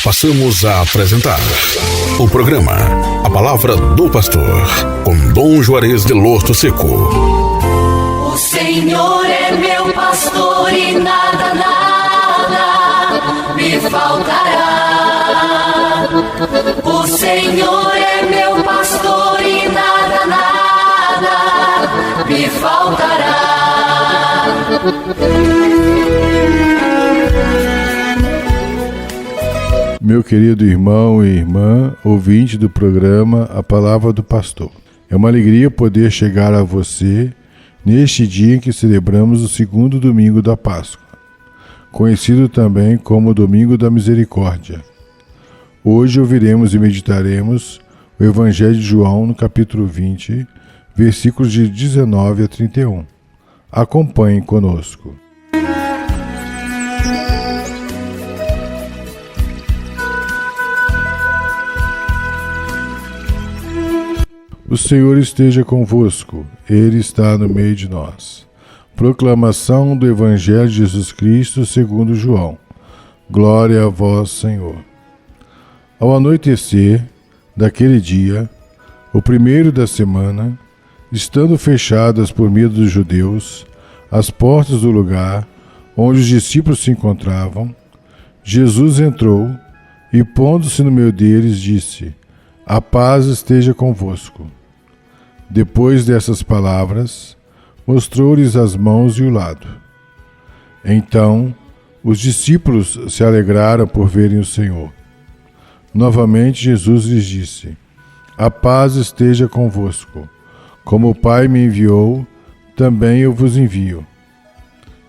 Passamos a apresentar o programa A Palavra do Pastor, com Dom Juarez de Losto Seco. O Senhor é meu pastor e nada me faltará. O Senhor é meu pastor e nada me faltará. Meu querido irmão e irmã, ouvinte do programa A Palavra do Pastor. É uma alegria poder chegar a você neste dia em que celebramos o segundo domingo da Páscoa, conhecido também como Domingo da Misericórdia. Hoje ouviremos e meditaremos o Evangelho de João no capítulo 20, versículos de 19 a 31. Acompanhem conosco. O Senhor esteja convosco, Ele está no meio de nós. Proclamação do Evangelho de Jesus Cristo segundo João. Glória a vós, Senhor. Ao anoitecer daquele dia, o primeiro da semana, estando fechadas por medo dos judeus as portas do lugar onde os discípulos se encontravam, Jesus entrou e, pondo-se no meio deles, disse: A paz esteja convosco. Depois dessas palavras, mostrou-lhes as mãos e o lado. Então, os discípulos se alegraram por verem o Senhor. Novamente, Jesus lhes disse: A paz esteja convosco. Como o Pai me enviou, também eu vos envio.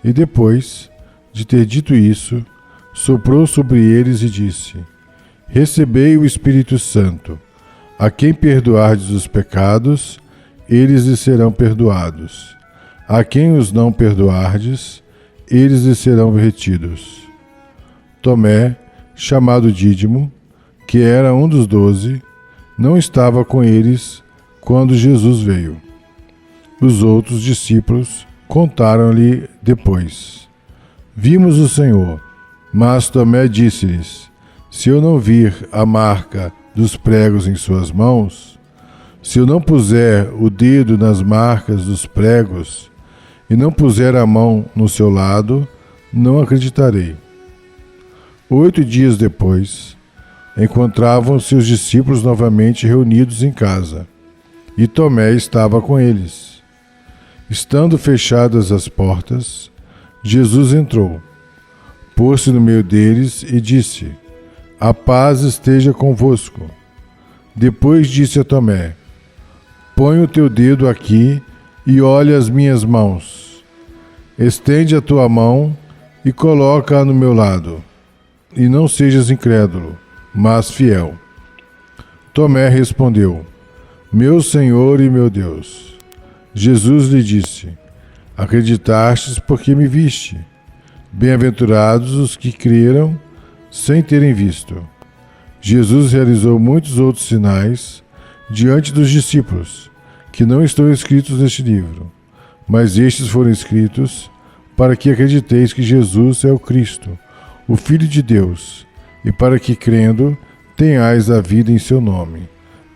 E depois de ter dito isso, soprou sobre eles e disse: Recebei o Espírito Santo. A quem perdoardes os pecados, eles lhes serão perdoados. A quem os não perdoardes, eles lhes serão retidos. Tomé, chamado Dídimo, que era um dos 12, não estava com eles quando Jesus veio. Os outros discípulos contaram-lhe depois: Vimos o Senhor. Mas Tomé disse-lhes: Se eu não vir a marca dos pregos em suas mãos, se eu não puser o dedo nas marcas dos pregos e não puser a mão no seu lado, não acreditarei. 8 dias depois, encontravam-se os discípulos novamente reunidos em casa, e Tomé estava com eles. Estando fechadas as portas, Jesus entrou, pôs-se no meio deles e disse: A paz esteja convosco. Depois disse a Tomé: Põe o teu dedo aqui e olha as minhas mãos. Estende a tua mão e coloca-a no meu lado. E não sejas incrédulo, mas fiel. Tomé respondeu: Meu Senhor e meu Deus. Jesus lhe disse: Acreditastes porque me viste. Bem-aventurados os que creram sem terem visto. Jesus realizou muitos outros sinais diante dos discípulos, que não estão escritos neste livro, mas estes foram escritos para que acrediteis que Jesus é o Cristo, o Filho de Deus, e para que, crendo, tenhais a vida em seu nome.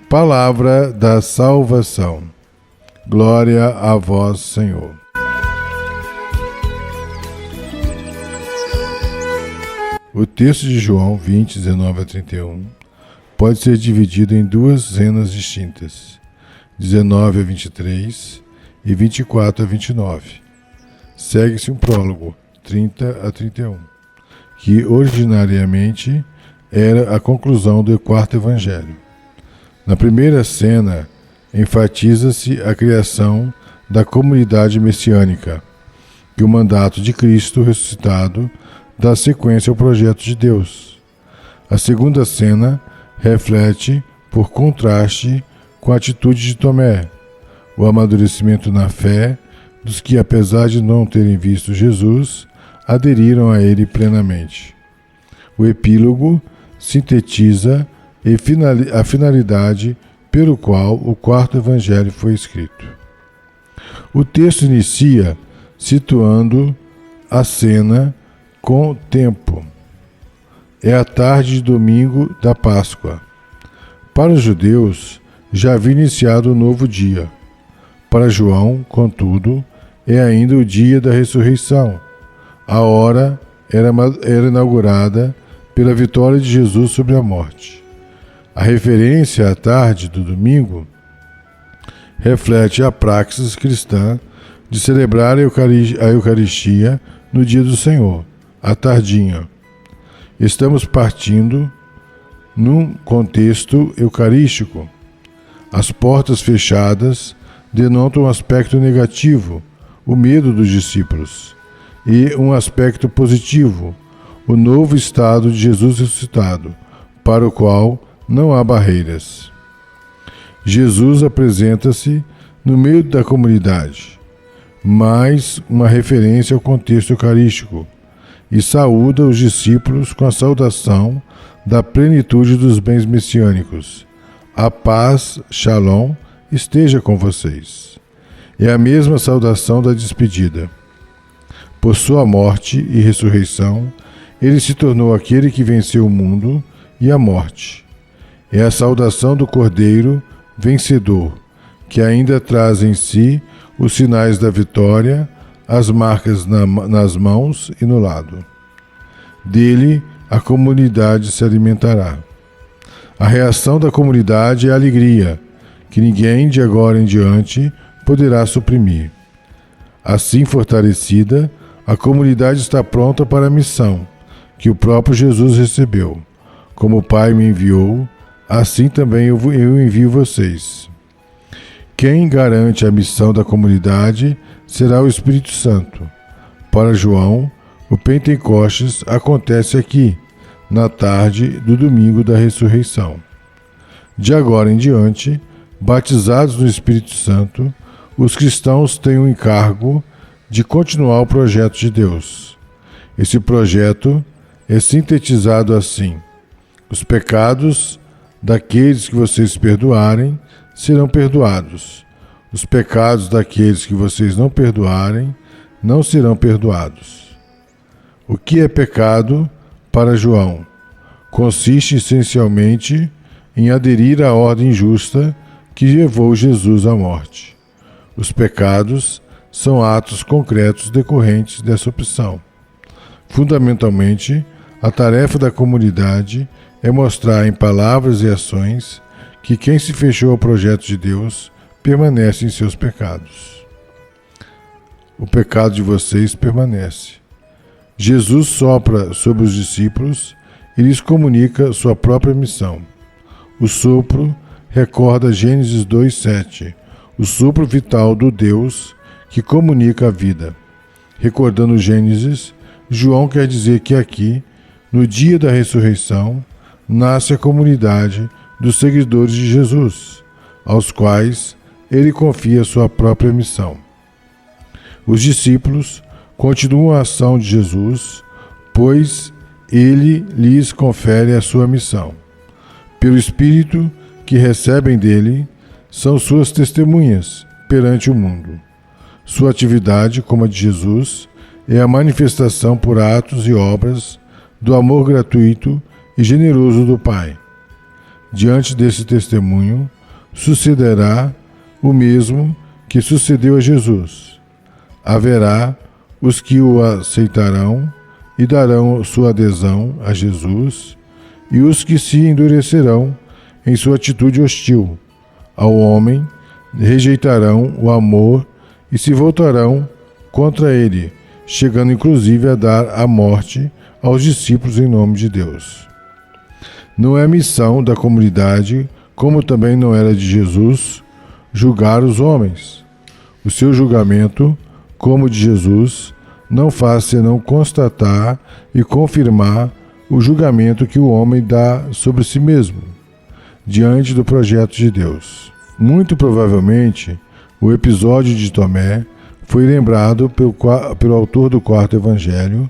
Palavra da salvação. Glória a vós, Senhor. O texto de João 20, 19 a 31 pode ser dividido em duas cenas distintas, 19 a 23 e 24 a 29. Segue-se um prólogo, 30 a 31, que originariamente era a conclusão do quarto evangelho. Na primeira cena, enfatiza-se a criação da comunidade messiânica, que o mandato de Cristo ressuscitado dá sequência ao projeto de Deus. A segunda cena reflete, por contraste, com a atitude de Tomé, o amadurecimento na fé dos que, apesar de não terem visto Jesus, aderiram a ele plenamente. O epílogo sintetiza a finalidade pelo qual o quarto evangelho foi escrito. O texto inicia situando a cena com tempo. é a tarde de domingo da Páscoa. Para os judeus, já havia iniciado o novo dia. Para João, contudo, é ainda o dia da ressurreição. A hora era inaugurada pela vitória de Jesus sobre a morte. A referência à tarde do domingo reflete a praxis cristã de celebrar a Eucaristia no dia do Senhor, à tardinha. Estamos partindo num contexto eucarístico. As portas fechadas denotam um aspecto negativo, o medo dos discípulos, e um aspecto positivo, o novo estado de Jesus ressuscitado, para o qual não há barreiras. Jesus apresenta-se no meio da comunidade, mais uma referência ao contexto eucarístico, e saúda os discípulos com a saudação da plenitude dos bens messiânicos. A paz, Shalom, esteja com vocês. É a mesma saudação da despedida. Por sua morte e ressurreição, ele se tornou aquele que venceu o mundo e a morte. É a saudação do Cordeiro vencedor, que ainda traz em si os sinais da vitória, as marcas nas mãos e no lado. Dele, a comunidade se alimentará. A reação da comunidade é a alegria, que ninguém de agora em diante poderá suprimir. Assim fortalecida, a comunidade está pronta para a missão que o próprio Jesus recebeu. Como o Pai me enviou, assim também eu envio vocês. Quem garante a missão da comunidade será o Espírito Santo. Para João, o Pentecostes acontece aqui, na tarde do domingo da ressurreição. De agora em diante, batizados no Espírito Santo, os cristãos têm o encargo de continuar o projeto de Deus. Esse projeto é sintetizado assim: os pecados daqueles que vocês perdoarem serão perdoados. Os pecados daqueles que vocês não perdoarem não serão perdoados. O que é pecado para João? Consiste essencialmente em aderir à ordem justa que levou Jesus à morte. Os pecados são atos concretos decorrentes dessa opção. Fundamentalmente, a tarefa da comunidade é mostrar em palavras e ações que quem se fechou ao projeto de Deus permanece em seus pecados. O pecado de vocês permanece. Jesus sopra sobre os discípulos e lhes comunica sua própria missão. O sopro recorda Gênesis 2:7, o sopro vital do Deus que comunica a vida. Recordando Gênesis, João quer dizer que aqui, no dia da ressurreição, nasce a comunidade dos seguidores de Jesus, aos quais ele confia sua própria missão. Os discípulos continuam a ação de Jesus, pois ele lhes confere a sua missão. Pelo Espírito que recebem dele, são suas testemunhas perante o mundo. Sua atividade, como a de Jesus, é a manifestação por atos e obras do amor gratuito e generoso do Pai. Diante desse testemunho, sucederá o mesmo que sucedeu a Jesus. Haverá os que o aceitarão e darão sua adesão a Jesus, e os que se endurecerão em sua atitude hostil ao homem, rejeitarão o amor e se voltarão contra ele, chegando inclusive a dar a morte aos discípulos em nome de Deus. Não é missão da comunidade, como também não era de Jesus, julgar os homens. O seu julgamento, como o de Jesus, não faz senão constatar e confirmar o julgamento que o homem dá sobre si mesmo, diante do projeto de Deus. Muito provavelmente, o episódio de Tomé foi lembrado pelo autor do quarto evangelho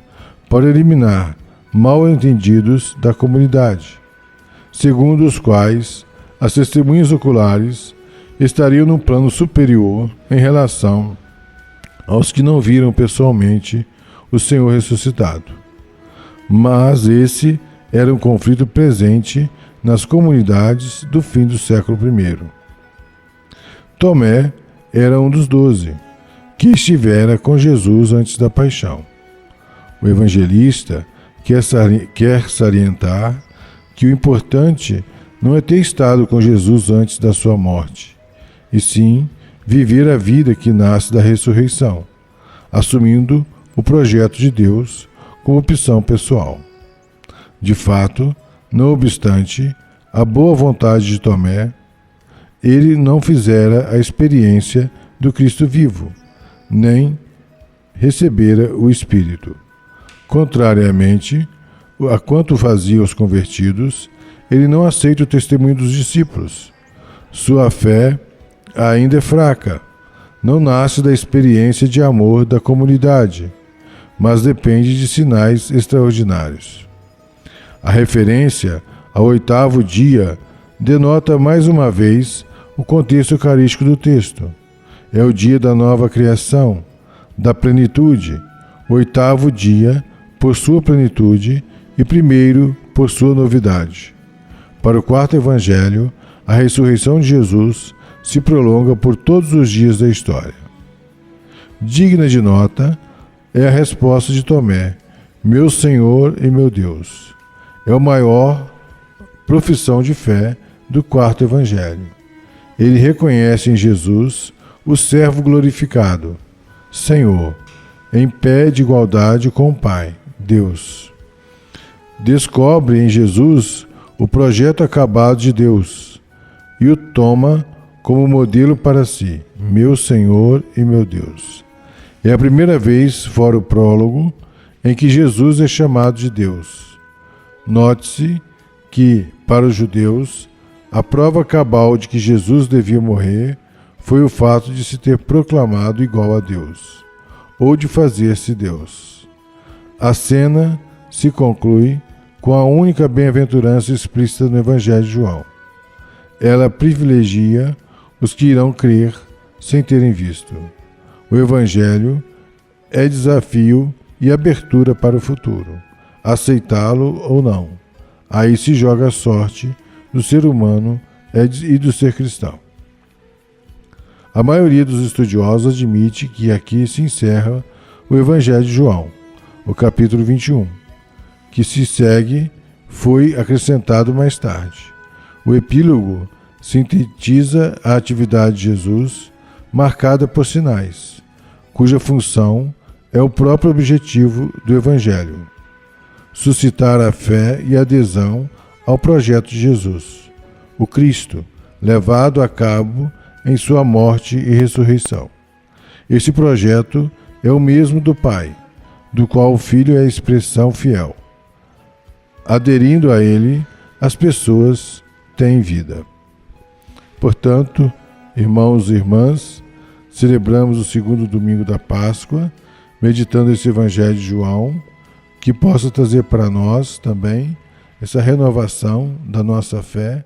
para eliminar mal-entendidos da comunidade, segundo os quais as testemunhas oculares estariam num plano superior em relação aos que não viram pessoalmente o Senhor ressuscitado. Mas esse era um conflito presente nas comunidades do fim do século I. Tomé era um dos 12, que estivera com Jesus antes da paixão. O evangelista quer salientar que o importante não é ter estado com Jesus antes da sua morte, e sim viver a vida que nasce da ressurreição, assumindo o projeto de Deus como opção pessoal. De fato, não obstante a boa vontade de Tomé, ele não fizera a experiência do Cristo vivo, nem recebera o Espírito. Contrariamente a quanto fazia os convertidos, ele não aceita o testemunho dos discípulos. Sua fé ainda é fraca, não nasce da experiência de amor da comunidade, mas depende de sinais extraordinários. A referência ao 8º dia denota mais uma vez o contexto eucarístico do texto. É o dia da nova criação, da plenitude, o 8º dia por sua plenitude e primeiro por sua novidade. Para o 4º Evangelho, a ressurreição de Jesus se prolonga por todos os dias da história. Digna de nota é a resposta de Tomé: meu Senhor e meu Deus. É a maior profissão de fé do 4º Evangelho. Ele reconhece em Jesus o servo glorificado, Senhor, em pé de igualdade com o Pai, Deus. Descobre em Jesus o projeto acabado de Deus e o toma como modelo para si, meu Senhor e meu Deus. É a primeira vez, fora o prólogo, em que Jesus é chamado de Deus. Note-se que, para os judeus, a prova cabal de que Jesus devia morrer foi o fato de se ter proclamado igual a Deus, ou de fazer-se Deus. A cena se conclui com a única bem-aventurança explícita no Evangelho de João. Ela privilegia os que irão crer sem terem visto. O Evangelho é desafio e abertura para o futuro, aceitá-lo ou não. Aí se joga a sorte do ser humano e do ser cristão. A maioria dos estudiosos admite que aqui se encerra o Evangelho de João, o capítulo 21, que se segue foi acrescentado mais tarde. O epílogo sintetiza a atividade de Jesus, marcada por sinais, cuja função é o próprio objetivo do Evangelho: suscitar a fé e adesão ao projeto de Jesus, o Cristo, levado a cabo em sua morte e ressurreição. Esse projeto é o mesmo do Pai, do qual o Filho é a expressão fiel. Aderindo a ele, as pessoas têm vida. Portanto, irmãos e irmãs, celebramos o 2º domingo da Páscoa, meditando esse Evangelho de João, que possa trazer para nós também essa renovação da nossa fé,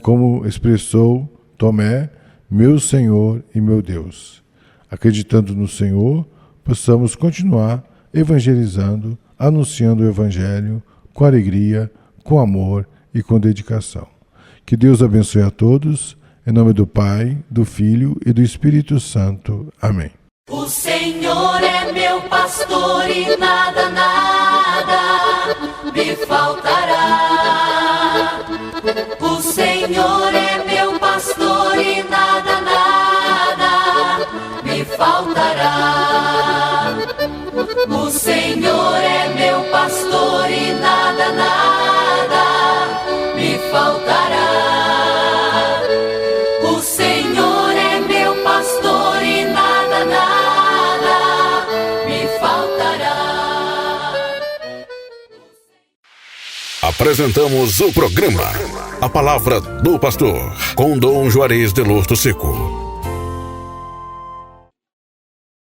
como expressou Tomé, meu Senhor e meu Deus. Acreditando no Senhor, possamos continuar evangelizando, anunciando o Evangelho com alegria, com amor e com dedicação. Que Deus abençoe a todos, em nome do Pai, do Filho e do Espírito Santo. Amém. O Senhor é meu pastor e nada, nada me faltará. O Senhor é meu pastor e nada, nada me faltará. O Senhor é meu pastor e nada, nada me faltará. O Senhor é meu pastor e nada, nada me faltará. Apresentamos o programa A Palavra do Pastor, com Dom Juarez de Lourdo Seco.